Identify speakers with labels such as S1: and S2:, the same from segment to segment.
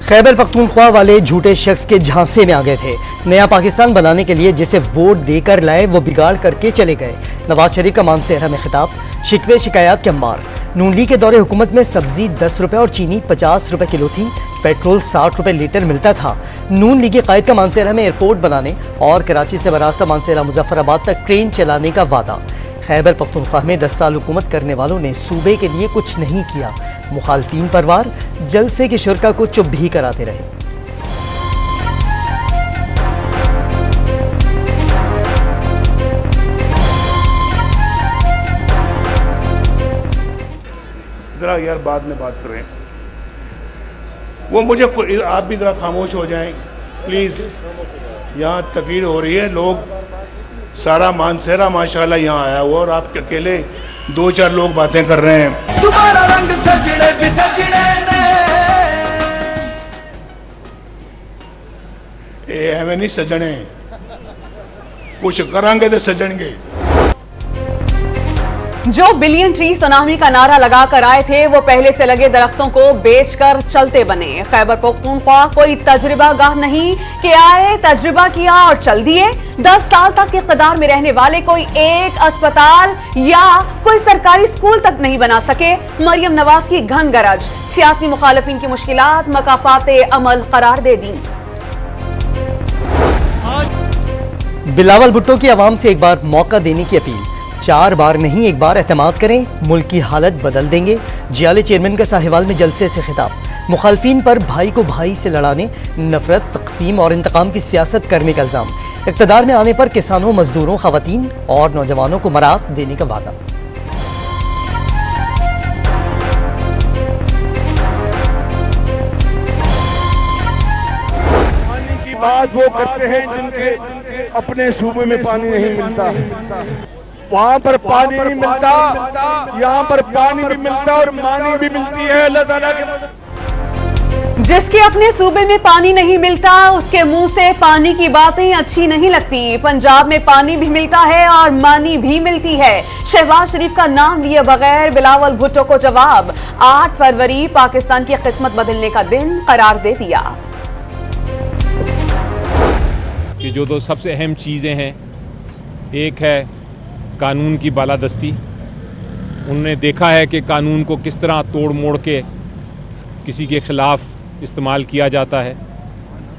S1: खैबर पख्तूनख्वा वाले झूठे शख्स के झांसे में आ गए थे। नया पाकिस्तान बनाने के लिए जिसे वोट देकर लाए वो बिगाड़ करके चले गए। नवाज शरीफ का मानसेहरा में खिताब, शिकवे शिकायत के अंबार। नून लीग के दौरे हुकूमत में सब्जी 10 रुपए और चीनी 50 रुपए किलो थी। पेट्रोल 60 रुपए लीटर मिलता था। नून लीगी कायद का मानसेहरा में एयरपोर्ट बनाने और कराची से बरास्ता मानसेहरा मुजफ्फराबाद तक ट्रेन चलाने का वादा। खैबर पख्तूनख्वा में 10 साल हुकूमत करने वालों ने सूबे के लिए कुछ नहीं किया। मुखालफीन पर वार, जलसे के शुरका को चुप भी कराते रहे।
S2: जरा यार बाद में बात करें, वो मुझे आप भी जरा खामोश हो जाएं प्लीज। यहाँ तकरीर हो रही है, लोग सारा मानसेहरा माशाल्लाह यहाँ आया हुआ और आप अकेले 2-4 लोग बातें कर रहे हैं।
S3: तुम्हारा रंग सजने भी सजने ने
S2: एवें नहीं सजने, कुछ करांगे तो सजणगे।
S4: जो बिलियन ट्री सुनामी का नारा लगाकर आए थे वो पहले से लगे दरख्तों को बेचकर चलते बने। खैबर पख्तूनख्वा कोई तजुर्बा गाह नहीं कि आए, तजुर्बा किया और चल दिए। 10 साल तक इक़्तिदार में रहने वाले कोई एक अस्पताल या कोई सरकारी स्कूल तक नहीं बना सके। मरियम नवाज की घन गरज, सियासी मुखालिफिन की मुश्किलात मकाफाते अमल करार दे दी।
S1: बिलावल भुट्टो की आवाम से एक बार मौका देने की अपील। 4 बार नहीं, एक बार एतमाद करें, मुल्क की हालत बदल देंगे। जियाले चेयरमैन का साहिवाल में जलसे से खिताब। मुखालफीन पर भाई को भाई से लड़ाने, नफरत, तकसीम और इंतकाम की सियासत करने का इल्जाम। इक़्तिदार में आने पर किसानों, मजदूरों, खवातीन और नौजवानों को मराहत देने का वादा।
S5: पानी की बात वो करते हैं जिनके अपने सूबे में पानी नहीं मिलता। वहाँ पर पानी नहीं मिलता, यहाँ पर पानी भी मिलता और मानी भी मिलती है अल्लाह ताला के।
S4: जिसके अपने सूबे में पानी नहीं मिलता उसके मुंह से पानी की बातें अच्छी नहीं लगती। पंजाब में पानी भी मिलता है और मानी भी मिलती है। शहबाज शरीफ का नाम लिए बगैर बिलावल भुट्टो को जवाब। 8 फरवरी पाकिस्तान की किस्मत बदलने का दिन करार दे दिया।
S6: कि जो 2 सबसे अहम चीज़ें हैं, एक है कानून की बालादस्ती। उन्होंने देखा है कि कानून को किस तरह तोड़ मोड़ के किसी के ख़िलाफ़ इस्तेमाल किया जाता है,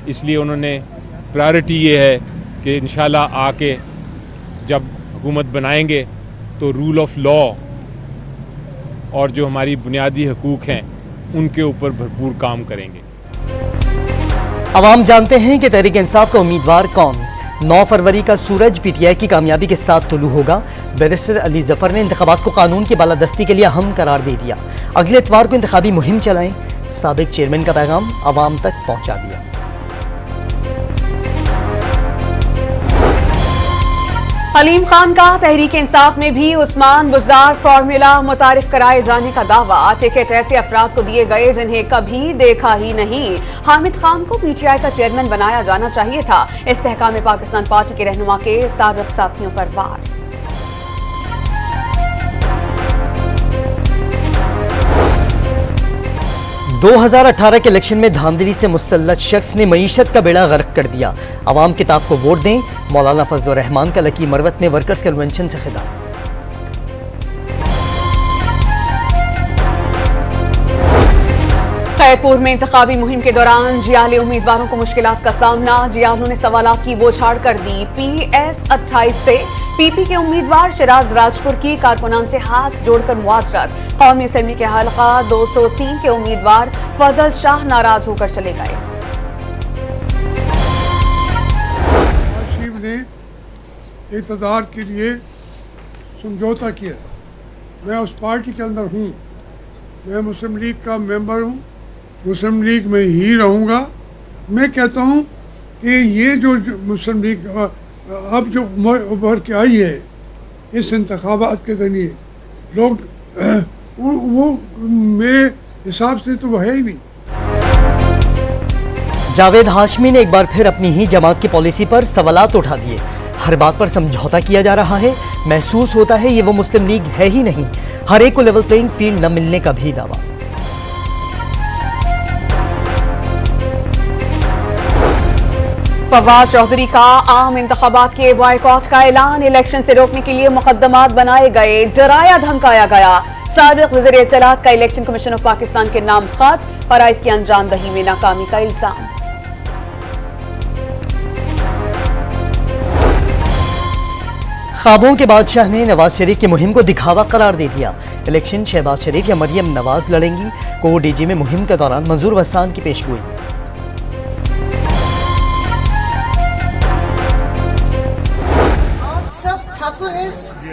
S6: इसलिए उन्होंने प्रायोरिटी ये है कि इंशाल्लाह आके जब हुकूमत बनाएंगे तो रूल ऑफ लॉ और जो हमारी बुनियादी हकूक़ हैं उनके ऊपर भरपूर काम करेंगे।
S1: अवाम जानते हैं कि तहरीक इंसाफ का उम्मीदवार कौन। 9 फरवरी का सूरज पीटीआई की कामयाबी के साथ तुलू होगा। बैरिस्टर अली जफर ने इंतखाबात को कानून की बालादस्ती के लिए अहम करार दे दिया। अगले इतवार को इंतखाबी मुहिम चलाएं, साबिक चेयरमैन का पैगाम अवाम तक पहुंचा दिया।
S4: हलीम खान का तहरीक इंसाफ में भी उस्मान बुज़दार फार्मूला मुतारिफ कराए जाने का दावा। टिकट ऐसे अफराद को दिए गए जिन्हें कभी देखा ही नहीं। हामिद खान को पीटीआई का चेयरमैन बनाया जाना चाहिए था। इस्तेहकाम पाकिस्तान पार्टी के रहनुमा के साबिक साथियों पर वार।
S1: दो 2018 के इलेक्शन में धांधली से मुसल्लत शख्स ने मईशत का बेड़ा गर्क कर दिया। अवाम किताब को वोट दें, मौलाना फजल रहमान का लकी मरवत में वर्कर्स कन्वेंशन से खिताब।
S4: खैरपुर में इंतखाबी मुहिम के दौरान जियाली उम्मीदवारों को मुश्किलात का सामना। जियालों ने सवालात की बौछार कर दी। PS-28 से पीपी के उम्मीदवार शिराज राजपुर की कारकुनान से हाथ जोड़कर मुआवजत। कौमी असम्बली के हल्का 203 के उम्मीदवार फजल शाह नाराज होकर चले गए।
S7: ने इक़्तिदार के लिए समझौता किया। मैं उस पार्टी के अंदर हूँ, मैं मुस्लिम लीग का मेंबर हूँ, मुस्लिम लीग में ही रहूँगा। मैं कहता हूँ कि ये जो मुस्लिम लीग अब जो उभर के आई है इस इंतखाबात के जरिए, लोग वो मेरे हिसाब से तो वो है ही नहीं।
S1: जावेद हाशमी ने एक बार फिर अपनी ही जमात की पॉलिसी पर सवालात उठा दिए। हर बात पर समझौता किया जा रहा है। महसूस होता है ये वो मुस्लिम लीग है ही नहीं। हर एक को लेवल प्लेइंग फील्ड न मिलने का भी दावा।
S4: फवाद चौधरी का आम इंतखाबात के बॉयकॉट का ऐलान। इलेक्शन से रोकने के लिए मुकदमात बनाए गए, डराया धमकाया गया। साबिक वज़ीर इत्तलात का इलेक्शन कमीशन ऑफ पाकिस्तान के नाम खत, फराइज की अंजामदही में नाकामी का इल्जाम।
S1: ख्वाबों के बादशाह ने नवाज शरीफ की मुहिम को दिखावा करार दे दिया। इलेक्शन शहबाज शरीफ या मरियम नवाज लड़ेंगी, कोर्ट डीजी में मुहिम के दौरान मंजूर वसान की पेशगोई।
S8: आप सब ठाकुर हैं?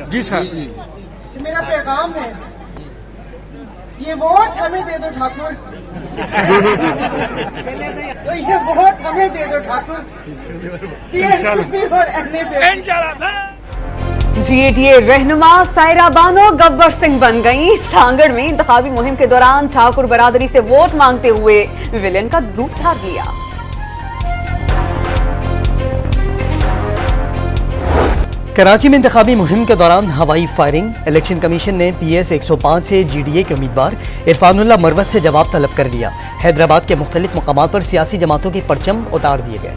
S5: जी सर।
S8: ये मेरा पैगाम है, ये वोट हमें दे दो ठाकुर। तो ये वोट हमें दे दो ठाकुर। PSP और NAP।
S4: GADA रहनुमा सायरा बानो गब्बर सिंह बन गई। सांगड़ में इंतखाबी मुहिम के दौरान ठाकुर बरादरी से वोट मांगते हुए विलेन का रूप धार लिया।
S1: कराची में इंतखाबी मुहिम के दौरान हवाई फायरिंग। इलेक्शन कमीशन ने PS 105 से GDA के उम्मीदवार इरफानुल्लाह मरवत से जवाब तलब कर लिया। हैदराबाद के मुख्तलिफ मकामात पर सियासी जमातों के परचम उतार दिए गए।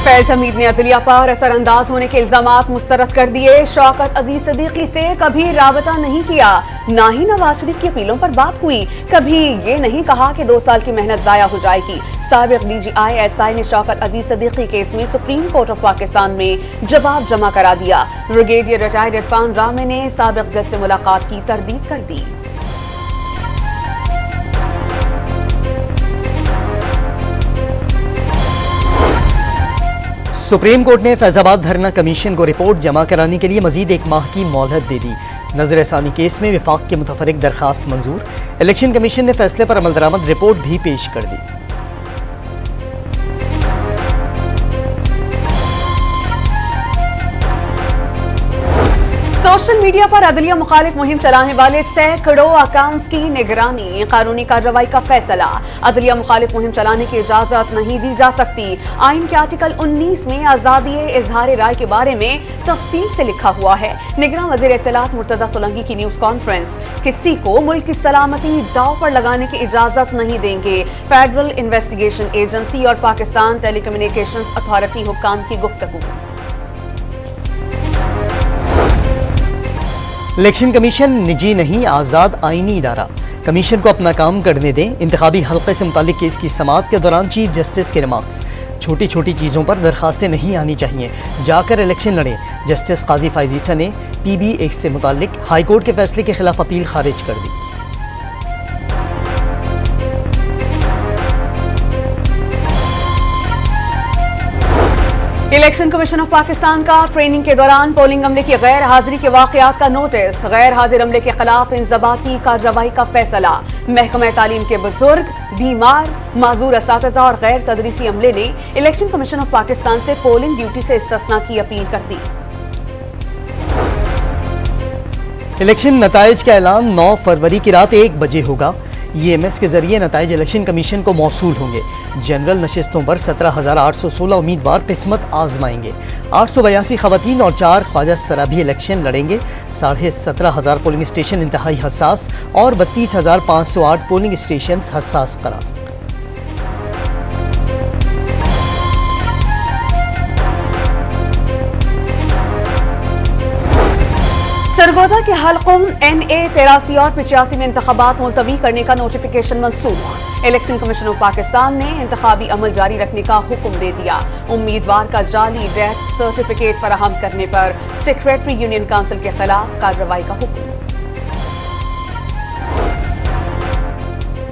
S4: फैज हमीद ने अदलिया पर असरअंदाज होने के इल्जामात मुस्तरद कर दिए। शौकत अजीज सिद्दीकी से कभी राबता नहीं किया, ना ही नवाज शरीफ की अपीलों पर बात हुई। कभी ये नहीं कहा कि 2 साल की मेहनत जाया हो जाएगी। साबिक DGI SI ने शौकत अजीज सिद्दीकी केस में सुप्रीम कोर्ट ऑफ पाकिस्तान में जवाब जमा करा दिया। ब्रिगेडियर रिटायर्ड इरफान रामे ने साबिक जज से मुलाकात की तरदीद कर दी।
S1: सुप्रीम कोर्ट ने फैजाबाद धरना कमीशन को रिपोर्ट जमा कराने के लिए मजीद 1 माह की मोहलत दे दी। नजरसानी केस में विफाक की मुतफरिक दरखास्त मंजूर। इलेक्शन कमीशन ने फैसले पर अमल दरामद रिपोर्ट भी पेश कर दी।
S4: सोशल मीडिया पर अदलिया मुखालिफ मुहिम चलाने वाले सैकड़ों अकाउंट्स की निगरानी। कानूनी कार्रवाई का फैसला। अदलिया मुखालिफ मुहिम चलाने की इजाजत नहीं दी जा सकती। आइन के आर्टिकल 19 में आजादी इजहार राय के बारे में तफसील से लिखा हुआ है। निगरान वज़ीर इत्तलात मुर्तजा सोलंकी की न्यूज कॉन्फ्रेंस। किसी को मुल्क की सलामती दाव पर लगाने की इजाजत नहीं देंगे। फेडरल इन्वेस्टिगेशन एजेंसी और पाकिस्तान टेलीकम्युनिकेशंस अथॉरिटी हुक्काम की गुफ्तगू।
S1: इलेक्शन कमीशन निजी नहीं, आज़ाद आईनी इदारा। कमीशन को अपना काम करने दें। इंतखाबी हल्के से मुतालिक केस की समाअत के दौरान चीफ जस्टिस के रिमार्क्स। छोटी छोटी चीज़ों पर दरखास्तें नहीं आनी चाहिए, जाकर इलेक्शन लड़ें। जस्टिस काजी फायज ईसा ने PB 1 से मुतालिक हाईकोर्ट के फैसले के खिलाफ अपील खारिज कर दी।
S4: इलेक्शन कमीशन ऑफ पाकिस्तान का ट्रेनिंग के दौरान पोलिंग अमले की गैर हाजिरी के वाकयात का नोटिस। गैर हाजिर अमले के खिलाफ इंजबाती कार्रवाई का फैसला। महकमा तालीम के बुजुर्ग, बीमार, माजूर असातिज़ा और गैर तदरीसी अमले ने इलेक्शन कमीशन ऑफ पाकिस्तान से पोलिंग ड्यूटी से इस्तिस्ना की अपील कर दी।
S1: इलेक्शन नताइज का ऐलान 9 फरवरी की रात 1 बजे होगा। EMS के जरिए नताइज इलेक्शन कमीशन को मौसूल होंगे। जनरल नशिस्तों पर 17,816 उम्मीदवार किस्मत आजमाएंगे। 882 खवातीन और 4 ख्वाजा सराबी इलेक्शन लड़ेंगे। 17,500 पोलिंग स्टेशन इंतहाई हसास और 32,508 पोलिंग स्टेशन हसास करार।
S4: सरगोदा के हलकुम NA 83 और 85 में इंतखाबात मुलतवी करने का नोटिफिकेशन मंसूख। इलेक्शन कमीशन ऑफ पाकिस्तान ने इंतखाबी अमल जारी रखने का हुक्म दे दिया। उम्मीदवार का जाली डेथ सर्टिफिकेट फराहम करने पर सेक्रेटरी यूनियन काउंसिल के खिलाफ कार्रवाई का हुक्म।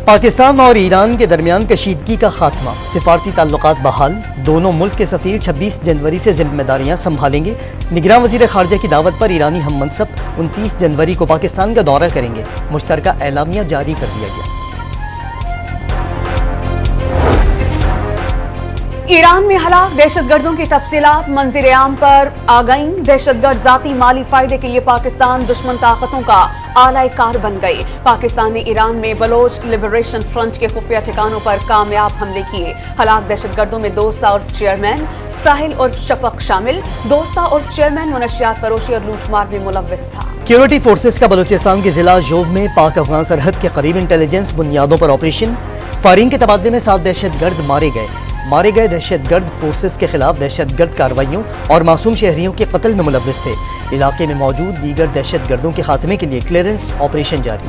S1: पाकिस्तान और ईरान के दरमियान कशीदगी का खात्मा। सिफारती ताल्लुकात बहाल। दोनों मुल्क के सफीर 26 जनवरी से जिम्मेदारियां संभालेंगे। निगरान वजीर खारजा की दावत पर ईरानी हम मनसब 29 जनवरी को पाकिस्तान का दौरा करेंगे। मुश्तरका एलामिया जारी कर दिया गया।
S4: ईरान में हलाक दहशतगर्दों की तफसीलात मंजिर आम पर आ गईं। दहशतगर्द जाती माली फायदे के लिए पाकिस्तान दुश्मन ताकतों का आला कार बन गई। पाकिस्तान ने ईरान में बलोच लिबरेशन फ्रंट के खुफिया ठिकानों पर कामयाब हमले किए। हलाक दहशतगर्दों में दोस्ता उर्फ चेयरमैन साहिल उर्फ शफक शामिल। दोस्ता उर्फ चेयरमैन मुनशियात फरोशी और लूटमार में मुलव्विस था।
S1: सिक्योरिटी फोर्सेस का बलूचिस्तान के जिला जोब में पाक अफगान सरहद के करीब इंटेलिजेंस बुनियादों पर ऑपरेशन। फायरिंग के तबादले में 7 दहशतगर्द मारे गए दहशतगर्द फोर्सेस के खिलाफ दहशतगर्द कार्रवाइयों और मासूम शहरियों के कत्ल में मुलव्विस थे। इलाके में मौजूद दीगर दहशतगर्दों के खात्मे के लिए क्लियरेंस ऑपरेशन जारी।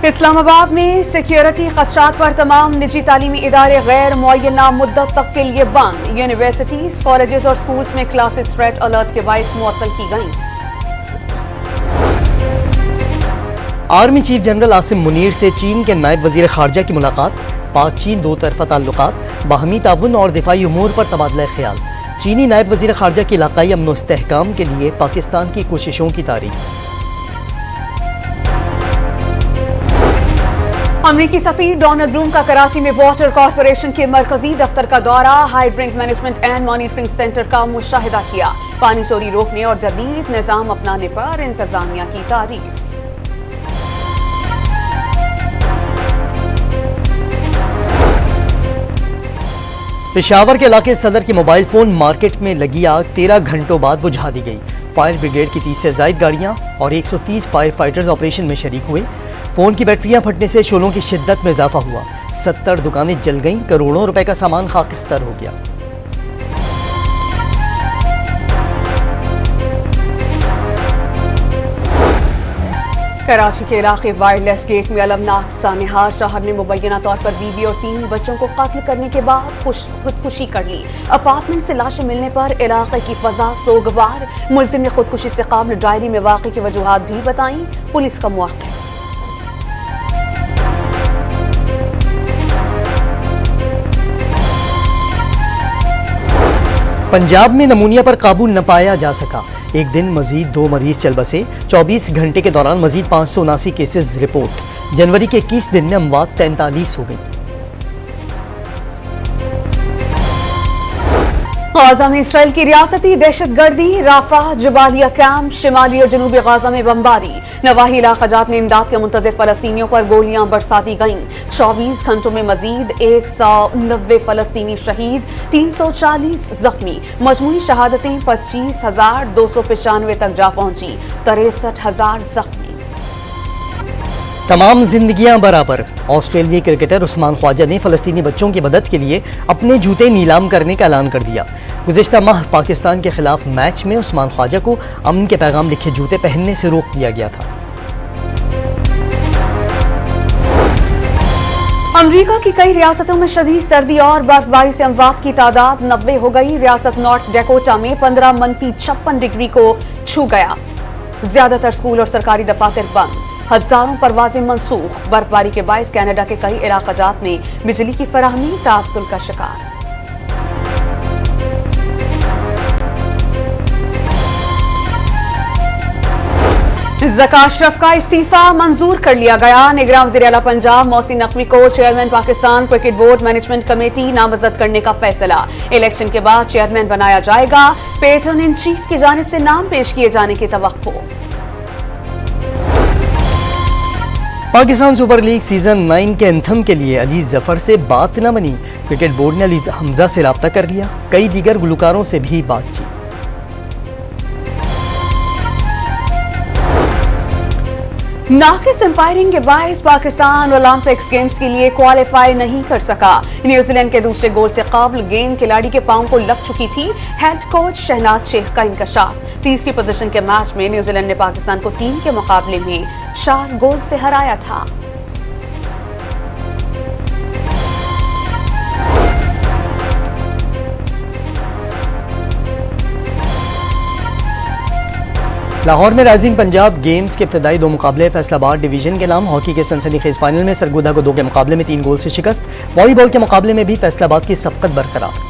S4: इस्लामाबाद में सिक्योरिटी खदशात पर तमाम निजी तालीमी इदारे गैर मुअय्यना मुद्दत तक के लिए बंद। यूनिवर्सिटीज, कॉलेजेस और स्कूल्स में क्लासेस रेड अलर्ट के बायस मुअत्तल की गईं।
S1: Army chief general Asim Munir से चीन के नायब वजीर खारजा की मुलाकात। पाक चीन दो तरफा ताल्लुकात, बाहमी ताउन और दिफाई उमूर पर तबादला ख्याल। चीनी नायब वजीर खारजा की इलाकाई अमन इस्तेहकाम के लिए पाकिस्तान की कोशिशों की तारीफ।
S4: अमरीकी सफीर डोनाल्ड ब्लूम का कराची में वाटर कॉर्पोरेशन के मरकजी दफ्तर का दौरा, high drink management and monitoring centre का मुशाहिदा किया। पानी चोरी रोकने और जदीद निजाम अपनाने पर इंतजामिया की तारीफ।
S1: पेशावर के इलाके सदर की मोबाइल फोन मार्केट में लगी आग 13 घंटों बाद बुझा दी गई। फायर ब्रिगेड की 30 से ज्यादा गाड़ियां और 130 फायर फाइटर्स ऑपरेशन में शरीक हुए। फोन की बैटरियां फटने से शोलों की शिद्दत में इजाफा हुआ। 70 दुकानें जल गईं, करोड़ों रुपए का सामान खाकिस्तर हो गया।
S4: कराची के इलाके वायरलेस गेट में अलमनाक सानहा। शहर ने मुबैना तौर पर बीवी और 3 बच्चों को कत्ल करने के बाद खुदकुशी कर ली। अपार्टमेंट से लाशें मिलने पर इलाके की फजा सोगवार। मुलजिम ने खुदकुशी से काबिल डायरी में वाक़े की वजूहात भी बताई। पुलिस का मुआवजा।
S1: पंजाब में नमूनिया पर काबू न पाया जा सका। एक दिन मजीद 2 मरीज चल बसे। 24 घंटे के दौरान मजीद 579 केसेस रिपोर्ट। जनवरी के 21 दिन में अमवात 43 हो गई।
S4: गाजा में इसराइल की रियासती दहशतगर्दी, राफा, जबालिया कैंप, शिमाली और जनूबी गाजा में बमबारी। नवाही इलाकाजात में इमदाद के मुंतज़िर फलस्तीनियों पर गोलियां बरसाती गईं। 24 घंटों में मजीद 190 फलस्तीनी शहीद, 340 जख्मी। मजमूई शहादतें 25,295 तक जा पहुंची, 63,000 जख्मी।
S1: तमाम जिंदगियां बराबर। ऑस्ट्रेलियाई क्रिकेटर उस्मान ख्वाजा ने फलस्तीनी बच्चों की मदद के लिए अपने जूते नीलाम करने का ऐलान कर दिया। गुज़िश्ता माह पाकिस्तान के खिलाफ मैच में उस्मान ख्वाजा को अमन के पैगाम लिखे जूते पहनने से रोक दिया गया था।
S4: अमरीका की कई रियासतों में शदीद सर्दी और बर्फबारी से अमवात की तादाद 90 हो गई। रियासत नॉर्थ डैकोटा में 15 -56 डिग्री को छू गया। ज्यादातर स्कूल और सरकारी दफातर बंद, हजारों परवाजें मनसूख। बर्फबारी के बायस कनाडा के कई इलाकाजात में बिजली की फराहमी ताअत्तुल का शिकार। ज़का अशरफ का इस्तीफा मंजूर कर लिया गया। निगरान वज़ीर आला पंजाब मोहसिन नकवी को chairman Pakistan cricket board management committee नामजद करने का फैसला। इलेक्शन के बाद चेयरमैन बनाया जाएगा। पैटर्न इन चीफ की जानिब से नाम पेश किए जाने की तवक्को।
S1: पाकिस्तान सुपर लीग सीजन 9 के एंथम के लिए अली जफर से बात न बनी। क्रिकेट बोर्ड ने अली हमजा से राब्ता कर लिया। कई दीगर गुलकारों से भी बातचीत।
S4: नाकिस अंपायरिंग के बायस पाकिस्तान ओलंपिक्स गेम्स के लिए क्वालिफाई नहीं कर सका। न्यूजीलैंड के दूसरे गोल से काबिल गेंद खिलाड़ी के पांव को लग चुकी थी। हेड कोच शहनाज शेख का इंकशाफ। तीसरी पोजीशन के मैच में न्यूजीलैंड ने पाकिस्तान को 3 के मुकाबले में 4 गोल से हराया था।
S1: लाहौर में राइजिंग पंजाब गेम्स के इब्तदाई 2 मुकाबले फैसलाबाद डिवीजन के नाम। हॉकी के सनसनीखेज फाइनल में सरगोदा को 2 के मुकाबले में 3 गोल से शिकस्त। वॉलीबॉल के मुकाबले में भी फैसलाबाद की सबकत बरकरार।